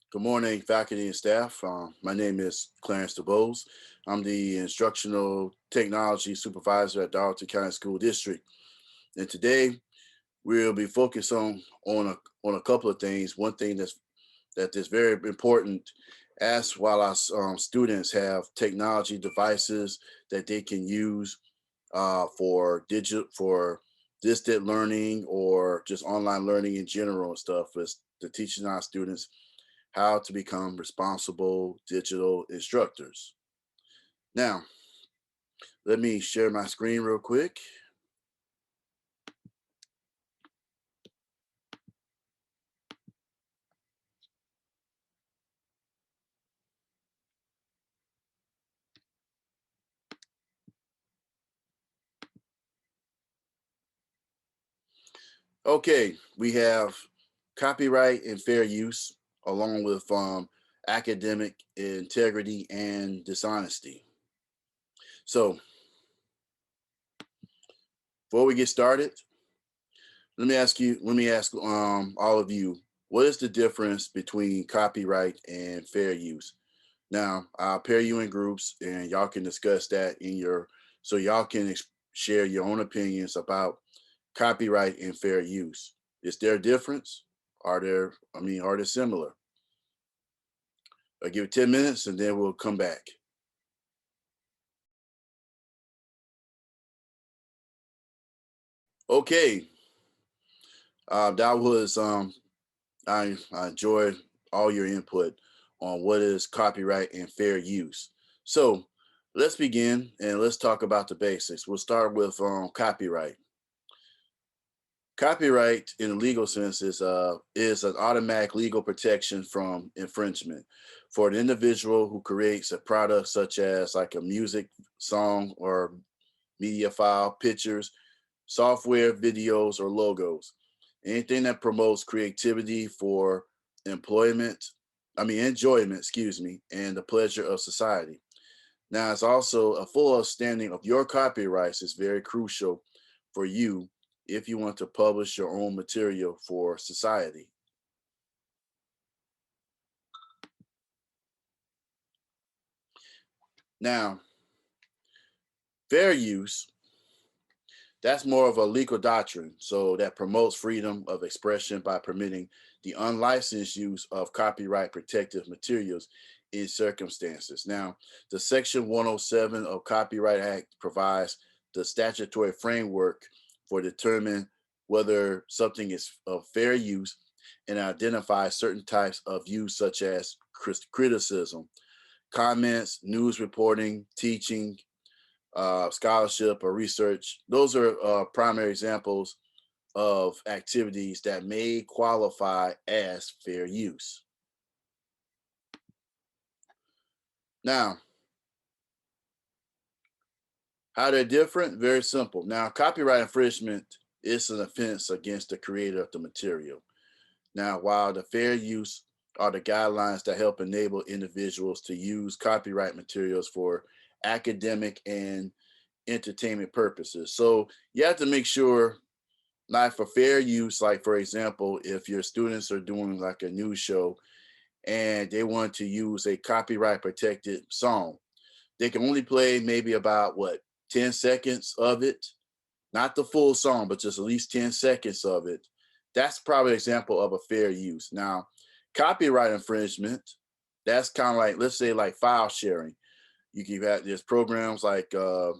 Good morning, faculty and staff. My name is Clarence DeBose. I'm the instructional technology supervisor at Darlington County School District. And today we'll be focused on a couple of things. One thing that is very important as while our students have technology devices that they can use for distant learning or just online learning in general and stuff is to teaching our students how to become responsible digital instructors. Now, let me share my screen real quick. Okay, we have copyright and fair use, along with academic integrity and dishonesty. So, before we get started, let me ask all of you, what is the difference between copyright and fair use? Now, I'll pair you in groups and y'all can discuss that so y'all can share your own opinions about copyright and fair use. Is there a difference? Are they similar? I'll give it 10 minutes and then we'll come back. Okay, that was, I enjoyed all your input on what is copyright and fair use. So let's begin and let's talk about the basics. We'll start with copyright. Copyright in the legal sense is an automatic legal protection from infringement for an individual who creates a product such as like a music, song, or media file, pictures, software, videos, or logos. Anything that promotes creativity for employment, enjoyment, excuse me, and the pleasure of society. Now, it's also a full understanding of your copyrights is very crucial for you if you want to publish your own material for society. Now, fair use, that's more of a legal doctrine. So that promotes freedom of expression by permitting the unlicensed use of copyright protected materials in circumstances. Now, the Section 107 of Copyright Act provides the statutory framework for determining whether something is of fair use and identifies certain types of use such as criticism, comments, news reporting, teaching, scholarship, or research. Those are primary examples of activities that may qualify as fair use. Now, how they're different? Very simple. Now, copyright infringement is an offense against the creator of the material. Now, while the fair use are the guidelines that help enable individuals to use copyright materials for academic and entertainment purposes. So you have to make sure, like for fair use, like for example, if your students are doing like a news show and they want to use a copyright protected song, they can only play maybe about what 10 seconds of it, not the full song, but just at least 10 seconds of it. That's probably an example of a fair use. Now, copyright infringement, that's kind of like, let's say like file sharing. You can have, there's programs like the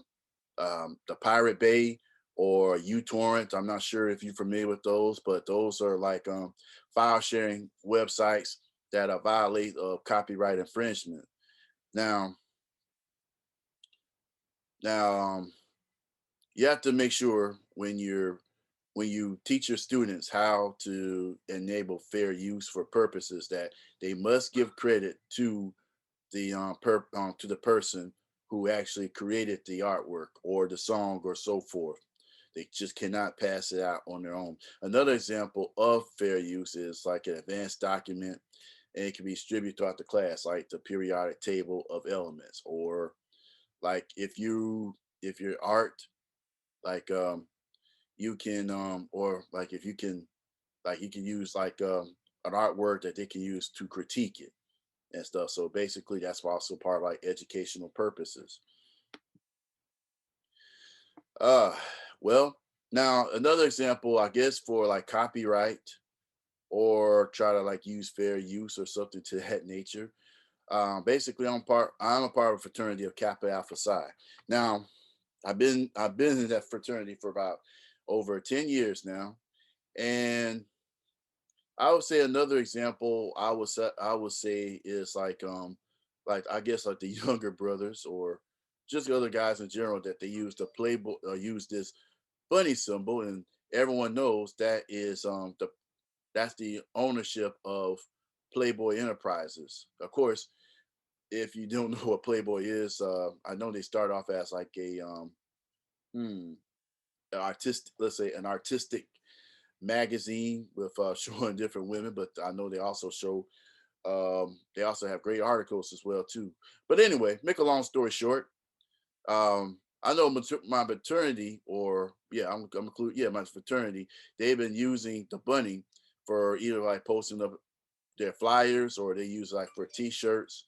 Pirate Bay or uTorrent. I'm not sure if you're familiar with those, but those are like file sharing websites that violate copyright infringement. Now, now, you have to make sure when you teach your students how to enable fair use for purposes that they must give credit to to the person who actually created the artwork or the song or so forth. They just cannot pass it out on their own. Another example of fair use is like an advanced document, and it can be distributed throughout the class, like the periodic table of elements, or like if your art, like you can or like if you can like you can use like an artwork that they can use to critique it and stuff. So basically, that's also part of like educational purposes. Uh, well, now another example, I guess, for like copyright or try to like use fair use or something to that nature. Basically, I'm a part of a fraternity of Kappa Alpha Psi. Now, I've been in that fraternity for about over 10 years now, and I would say another example I would say is like I guess like the younger brothers or just the other guys in general that they use the playboy use this bunny symbol, and everyone knows that is that's the ownership of Playboy Enterprises. Of course, if you don't know what Playboy is, I know they start off as like a hmm, artistic, let's say an artistic magazine with showing different women, but I know they also show they also have great articles as well too. But anyway, make a long story short, I know my fraternity, or yeah, I'm include yeah my fraternity. They've been using the bunny for either like posting up their flyers or they use like for T-shirts,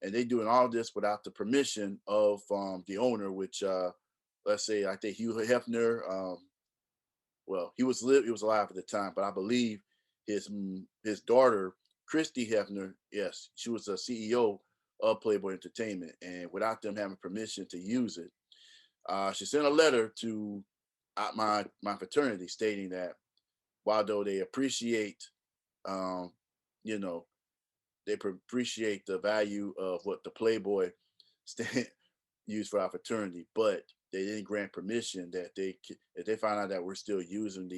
and they doing all this without the permission of the owner, which let's say I think Hugh Hefner. Well, he was alive at the time, but I believe his daughter Christy Hefner, yes, she was a CEO of Playboy Entertainment, and without them having permission to use it, she sent a letter to my fraternity stating that while though they appreciate, um, you know, they appreciate the value of what the Playboy stand used for our fraternity, but they didn't grant permission that if they find out that we're still using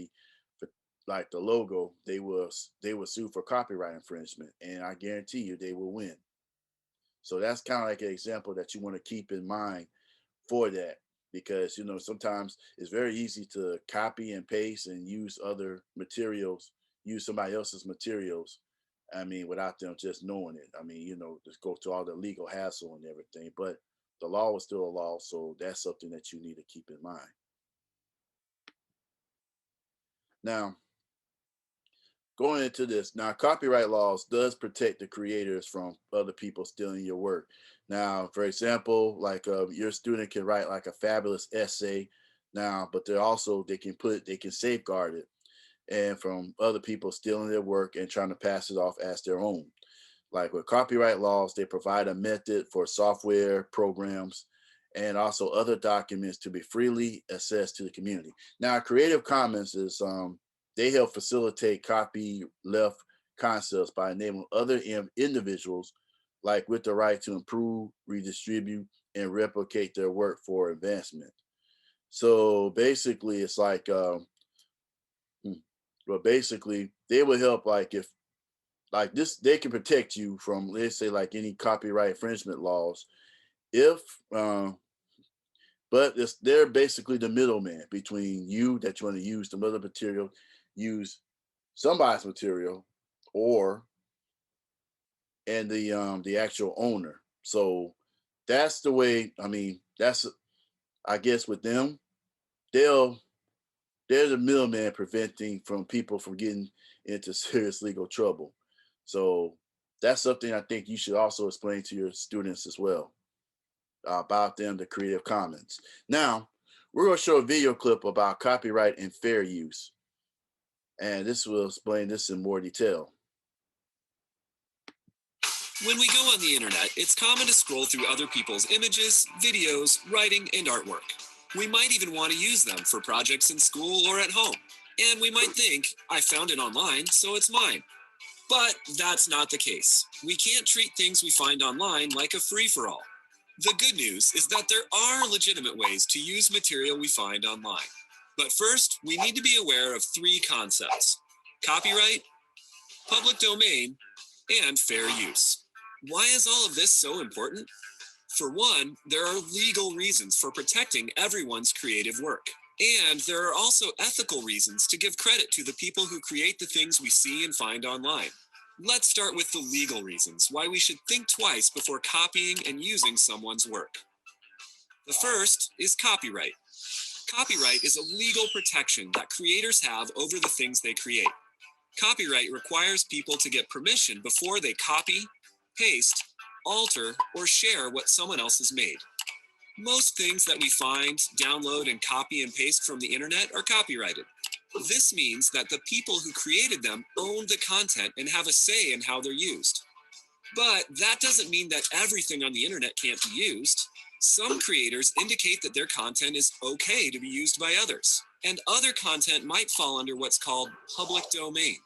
like the logo, they will sue for copyright infringement, and I guarantee you they will win. So that's kind of like an example that you want to keep in mind for that, because sometimes it's very easy to copy and paste and use other materials, use somebody else's materials. I mean, without them just knowing it. I mean, just go to all the legal hassle and everything. But the law is still a law, so that's something that you need to keep in mind. Now, going into this, now copyright laws does protect the creators from other people stealing your work. Now, for example, like your student can write like a fabulous essay now, but they can safeguard it and from other people stealing their work and trying to pass it off as their own. Like with copyright laws, they provide a method for software programs and also other documents to be freely accessed to the community. Now, Creative Commons is they help facilitate copy left concepts by enabling other individuals, like with the right to improve, redistribute, and replicate their work for advancement. So basically, it's like, well, basically, they will help like if like this, they can protect you from, let's say, like any copyright infringement laws. If But they're basically the middleman between you that you want to use some other material, use somebody's material, or and the actual owner. So that's the way. I mean, that's I guess with them, they'll they're the middleman preventing from people from getting into serious legal trouble. So that's something I think you should also explain to your students as well about them, the Creative Commons. Now, we're going to show a video clip about copyright and fair use, and this will explain this in more detail. When we go on the internet, it's common to scroll through other people's images, videos, writing, and artwork. We might even want to use them for projects in school or at home. And we might think, I found it online, so it's mine. But that's not the case. We can't treat things we find online like a free-for-all. The good news is that there are legitimate ways to use material we find online. But first, we need to be aware of three concepts: copyright, public domain, and fair use. Why is all of this so important? For one, there are legal reasons for protecting everyone's creative work. And there are also ethical reasons to give credit to the people who create the things we see and find online. Let's start with the legal reasons why we should think twice before copying and using someone's work. The first is copyright. Copyright is a legal protection that creators have over the things they create. Copyright requires people to get permission before they copy, paste, alter, or share what someone else has made. Most things that we find, download, and copy and paste from the internet are copyrighted. This means that the people who created them own the content and have a say in how they're used. But that doesn't mean that everything on the internet can't be used. Some creators indicate that their content is okay to be used by others, and other content might fall under what's called public domain.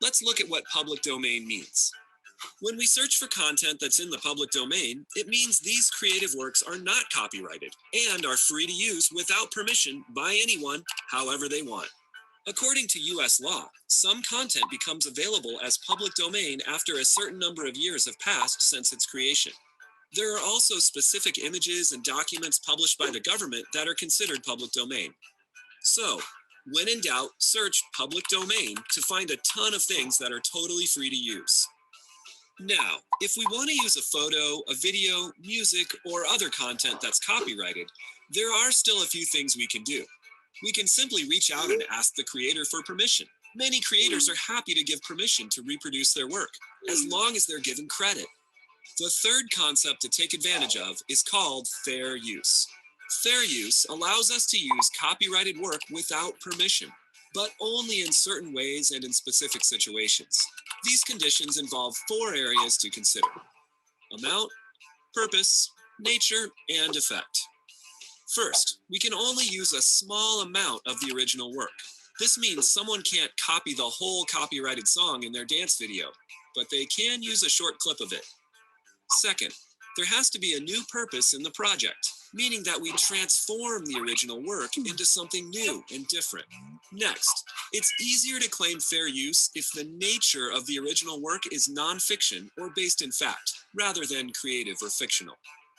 Let's look at what public domain means. When we search for content that's in the public domain, it means these creative works are not copyrighted and are free to use without permission by anyone, however they want. According to US law, some content becomes available as public domain after a certain number of years have passed since its creation. There are also specific images and documents published by the government that are considered public domain. So, when in doubt, search public domain to find a ton of things that are totally free to use. Now, if we want to use a photo, a video, music, or other content that's copyrighted, there are still a few things we can do. We can simply reach out and ask the creator for permission. Many creators are happy to give permission to reproduce their work, as long as they're given credit. The third concept to take advantage of is called fair use. Fair use allows us to use copyrighted work without permission, but only in certain ways and in specific situations. These conditions involve 4 areas to consider: amount, purpose, nature, and effect. First, we can only use a small amount of the original work. This means someone can't copy the whole copyrighted song in their dance video, but they can use a short clip of it. Second, there has to be a new purpose in the project, meaning that we transform the original work into something new and different. Next, it's easier to claim fair use if the nature of the original work is nonfiction or based in fact, rather than creative or fictional.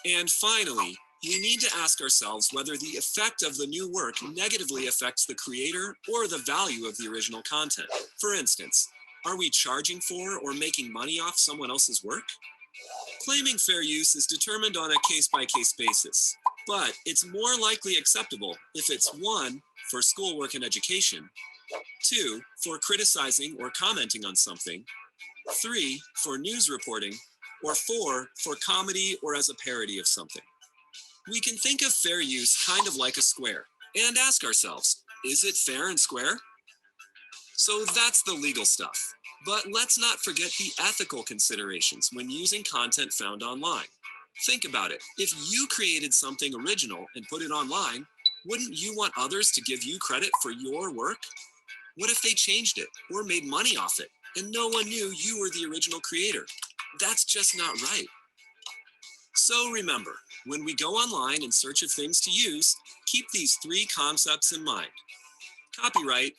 And finally, we need to ask ourselves whether the effect of the new work negatively affects the creator or the value of the original content. For instance, are we charging for or making money off someone else's work? Claiming fair use is determined on a case-by-case basis, but it's more likely acceptable if it's 1, for schoolwork and education, 2, for criticizing or commenting on something, 3, for news reporting, or 4, for comedy or as a parody of something. We can think of fair use kind of like a square, and ask ourselves, is it fair and square? So that's the legal stuff. But let's not forget the ethical considerations when using content found online. Think about it. If you created something original and put it online, wouldn't you want others to give you credit for your work? What if they changed it or made money off it and no one knew you were the original creator? That's just not right. So remember, when we go online in search of things to use, keep these 3 concepts in mind: copyright,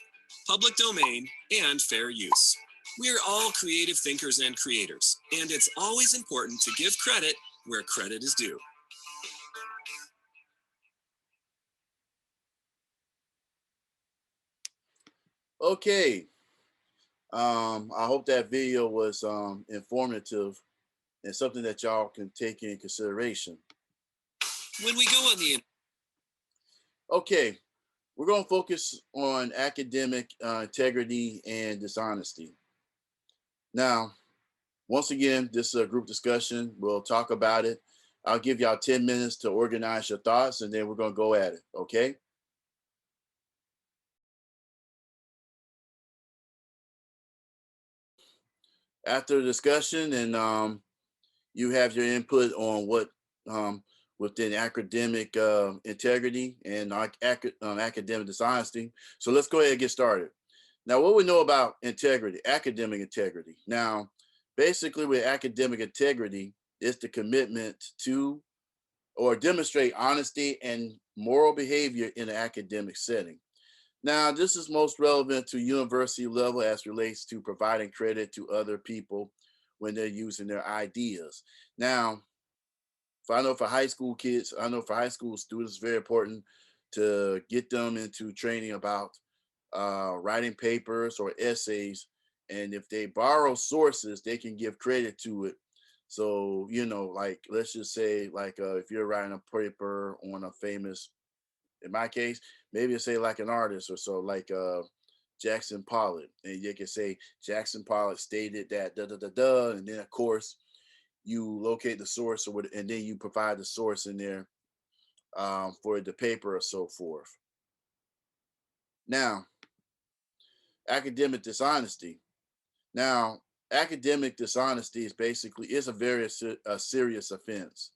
public domain, and fair use. We're all creative thinkers and creators, and it's always important to give credit where credit is due. Okay. I hope that video was informative and something that y'all can take in consideration. When we go on the Okay, we're going to focus on academic integrity and dishonesty. Now, once again, this is a group discussion. We'll talk about it. I'll give y'all 10 minutes to organize your thoughts, and then we're going to go at it, okay? After the discussion, and you have your input on what within academic integrity and academic dishonesty. So let's go ahead and get started. Now, what we know about integrity, academic integrity. Now, basically with academic integrity, it's the commitment to or demonstrate honesty and moral behavior in an academic setting. Now, this is most relevant to university level as relates to providing credit to other people when they're using their ideas. Now, if I know for high school kids, I know for high school students, it's very important to get them into training about writing papers or essays. And if they borrow sources, they can give credit to it. So, you know, like, let's just say, like, if you're writing a paper on a famous, in my case, maybe say like an artist or so, like Jackson Pollock, and you can say Jackson Pollock stated that da da da da, and then of course you locate the source or what, and then you provide the source in there for the paper or so forth. Now, academic dishonesty. Now, academic dishonesty is basically is a very serious offense.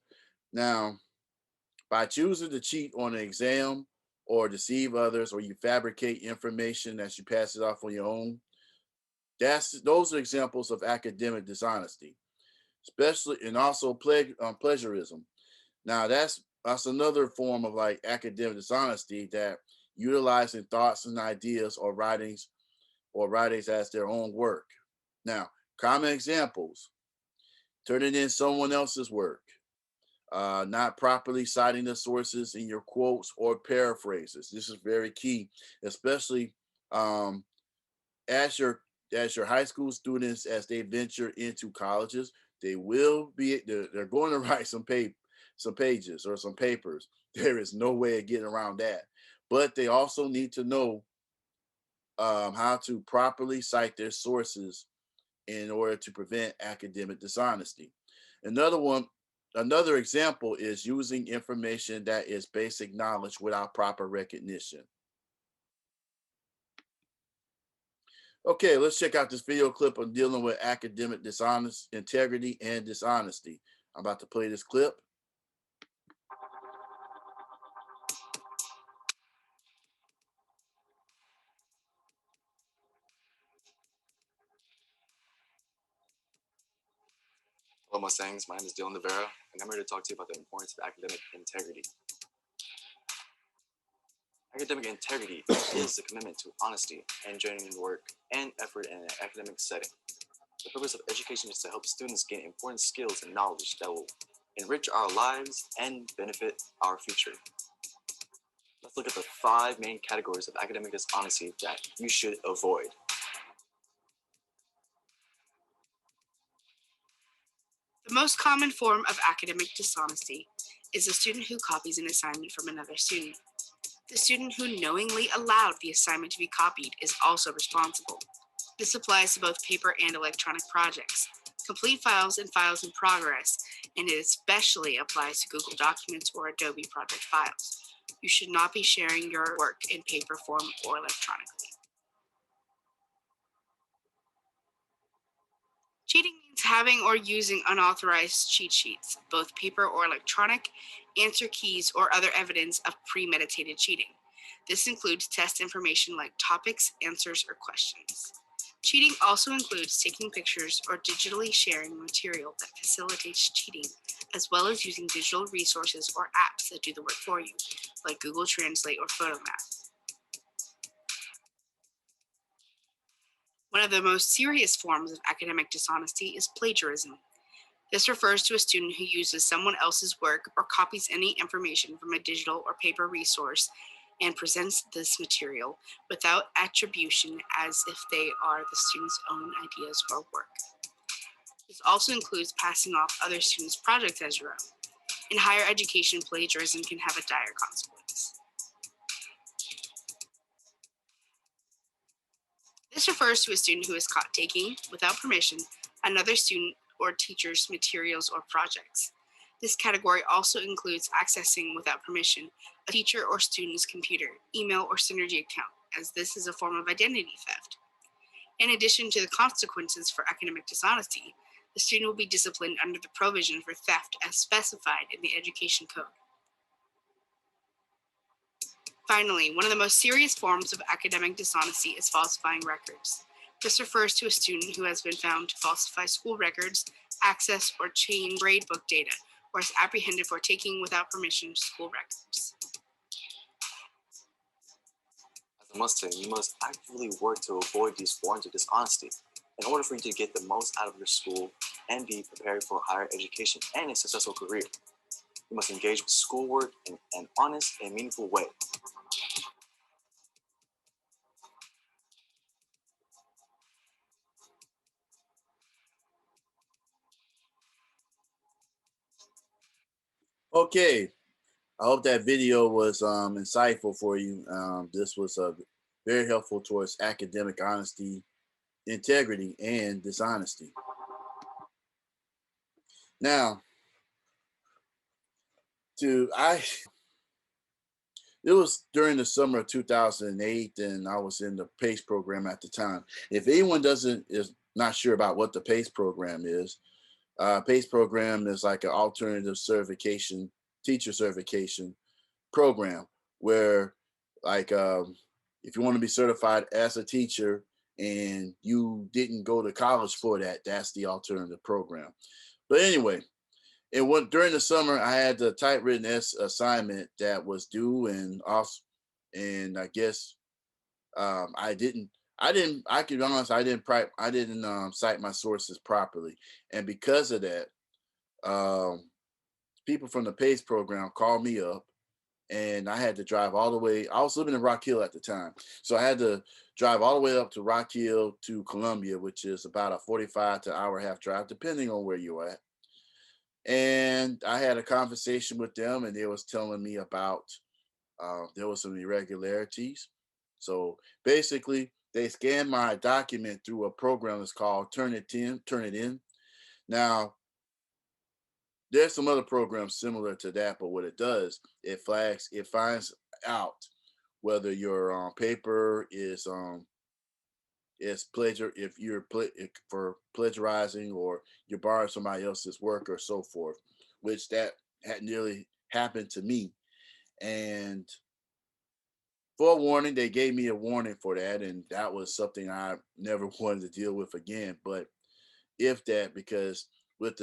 Now, by choosing to cheat on an exam or deceive others, or you fabricate information as you pass it off on your own, those are examples of academic dishonesty, especially and also plagiarism. Now, that's another form of like academic dishonesty, that utilizing thoughts and ideas or writings as their own work. Now, common examples: turning in someone else's work, not properly citing the sources in your quotes or paraphrases. This is very key, especially um, as your high school students, as they venture into colleges. They're going to write some pages or some papers. There is no way of getting around that. But they also need to know how to properly cite their sources in order to prevent academic dishonesty. Another one, another example is using information that is basic knowledge without proper recognition. Okay, let's check out this video clip on dealing with academic integrity and dishonesty. I'm about to play this clip. Hello, Mustangs. My name is Dylan Devera, and I'm here to talk to you about the importance of academic integrity. Academic integrity is the commitment to honesty and genuine work and effort in an academic setting. The purpose of education is to help students gain important skills and knowledge that will enrich our lives and benefit our future. Let's look at the 5 main categories of academic dishonesty that you should avoid. The most common form of academic dishonesty is a student who copies an assignment from another student. The student who knowingly allowed the assignment to be copied is also responsible. This applies to both paper and electronic projects, complete files and files in progress, and it especially applies to Google Documents or Adobe project files. You should not be sharing your work in paper form or electronically. Cheating means having or using unauthorized cheat sheets, both paper or electronic, answer keys, or other evidence of premeditated cheating. This includes test information like topics, answers, or questions. Cheating also includes taking pictures or digitally sharing material that facilitates cheating, as well as using digital resources or apps that do the work for you, like Google Translate or PhotoMap. One of the most serious forms of academic dishonesty is plagiarism. This refers to a student who uses someone else's work or copies any information from a digital or paper resource and presents this material without attribution as if they are the student's own ideas or work. This also includes passing off other students' projects as your own. In higher education, plagiarism can have a dire consequence. This refers to a student who is caught taking, without permission, another student or teacher's materials or projects. This category also includes accessing, without permission, a teacher or student's computer, email, or Synergy account, as this is a form of identity theft. In addition to the consequences for academic dishonesty, the student will be disciplined under the provision for theft as specified in the Education Code. Finally, one of the most serious forms of academic dishonesty is falsifying records. This refers to a student who has been found to falsify school records, access or change gradebook data, or is apprehended for taking without permission school records. As a Mustang, you must actively work to avoid these forms of dishonesty in order for you to get the most out of your school and be prepared for higher education and a successful career. You must engage with schoolwork in an honest and meaningful way. Okay, I hope that video was insightful for you. This was very helpful towards academic honesty, integrity, and dishonesty. Now, to I it was during the summer of 2008, and I was in the PACE program at the time. If anyone doesn't is not sure about what the PACE program is, PACE program is like an alternative certification, teacher certification program where, like, if you want to be certified as a teacher and you didn't go to college for that, that's the alternative program. But anyway, and what during the summer I had the typewritten assignment that was due, and also, and I guess I didn't. I can be honest. I didn't cite my sources properly, and because of that, um, people from the PACE program called me up, and I had to drive all the way. I was living in Rock Hill at the time, so I had to drive all the way up to Rock Hill to Columbia, which is about a 45 to hour and a half drive, depending on where you're at. And I had a conversation with them, and they was telling me about there was some irregularities. So basically, they scanned my document through a program that's called Turn It In. Turn It In. Now, there's some other programs similar to that, but what it does, it finds out whether your paper is pleasure if you're for plagiarizing, or you're borrowing somebody else's work or so forth, which that had nearly happened to me. And for a warning, they gave me a warning for that, and that was something I never wanted to deal with again. But if that, because with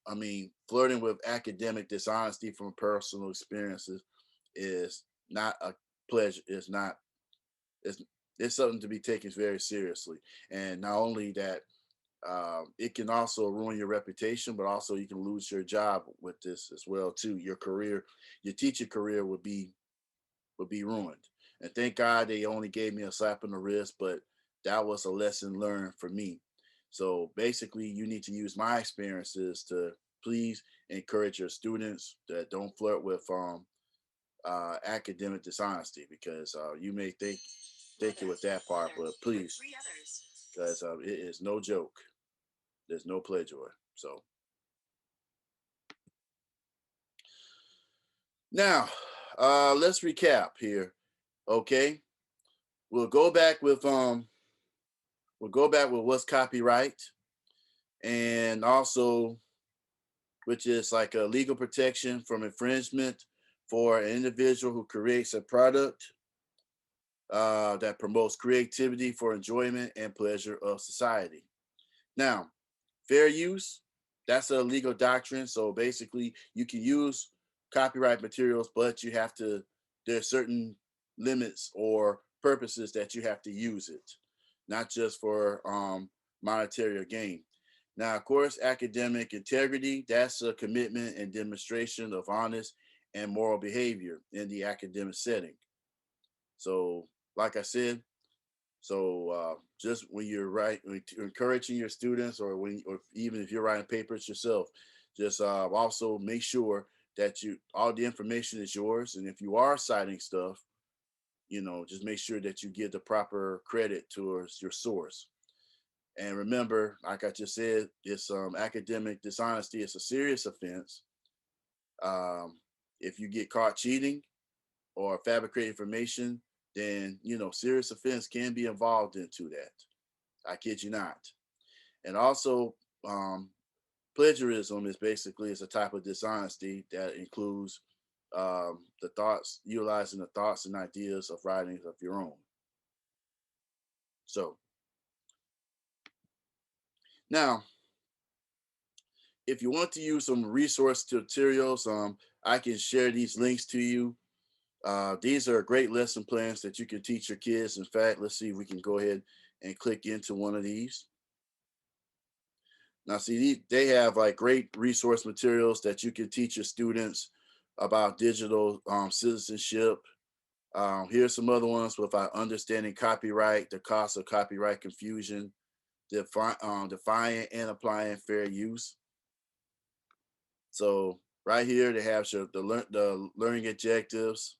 I mean, flirting with academic dishonesty from personal experiences is not a pleasure. It's not. It's it's something to be taken very seriously. And not only that, it can also ruin your reputation, but also you can lose your job with this as well too. Your career, your teaching career would be ruined. And thank God they only gave me a slap on the wrist, but that was a lesson learned for me. So basically, you need to use my experiences to please encourage your students that don't flirt with academic dishonesty, because you may think it with that part, but please, because it is no joke. There's no plagiarism. So now, let's recap here. Okay, we'll go back with what's copyright, and also, which is like a legal protection from infringement for an individual who creates a product that promotes creativity for enjoyment and pleasure of society. Now, fair use, that's a legal doctrine. So basically, you can use copyright materials, but you have to, there's certain limits or purposes that you have to use it, not just for monetary gain. Now, of course, academic integrity, that's a commitment and demonstration of honest and moral behavior in the academic setting. So, like I said, so just when you're when you're encouraging your students, or even if you're writing papers yourself, just also make sure that all the information is yours. And if you are citing stuff, just make sure that you give the proper credit towards your source. And remember, like I just said, it's academic dishonesty. It's a serious offense. Um, if you get caught cheating or fabricating information, then serious offense can be involved into that. I kid you not. And also, um, plagiarism is a type of dishonesty that includes the thoughts, utilizing the thoughts and ideas of writings of your own. So now, if you want to use some resource materials, I can share these links to you. These are great lesson plans that you can teach your kids. In fact, let's see if we can go ahead and click into one of these. Now, see, they have like great resource materials that you can teach your students about digital citizenship. Here's some other ones with understanding copyright, the cost of copyright confusion, defying and applying fair use. So right here they have the learning objectives,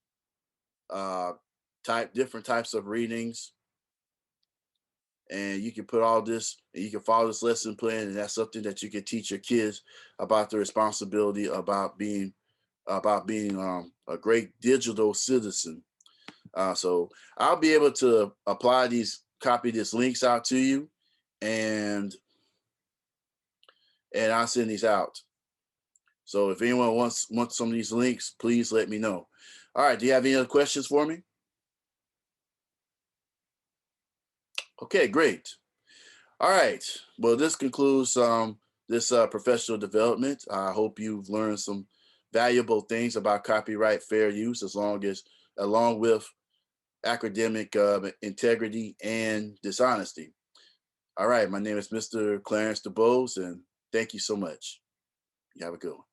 uh, different types of readings, and you can put all this, and you can follow this lesson plan, and that's something that you can teach your kids about the responsibility about being a great digital citizen. So I'll be able to copy these links out to you, and I'll send these out. So if anyone wants some of these links, please let me know. All right, do you have any other questions for me? Okay, great. All right. Well, this concludes this professional development. I hope you've learned some valuable things about copyright fair use, along with academic integrity and dishonesty. All right. My name is Mr. Clarence DeBose, and thank you so much. You have a good one.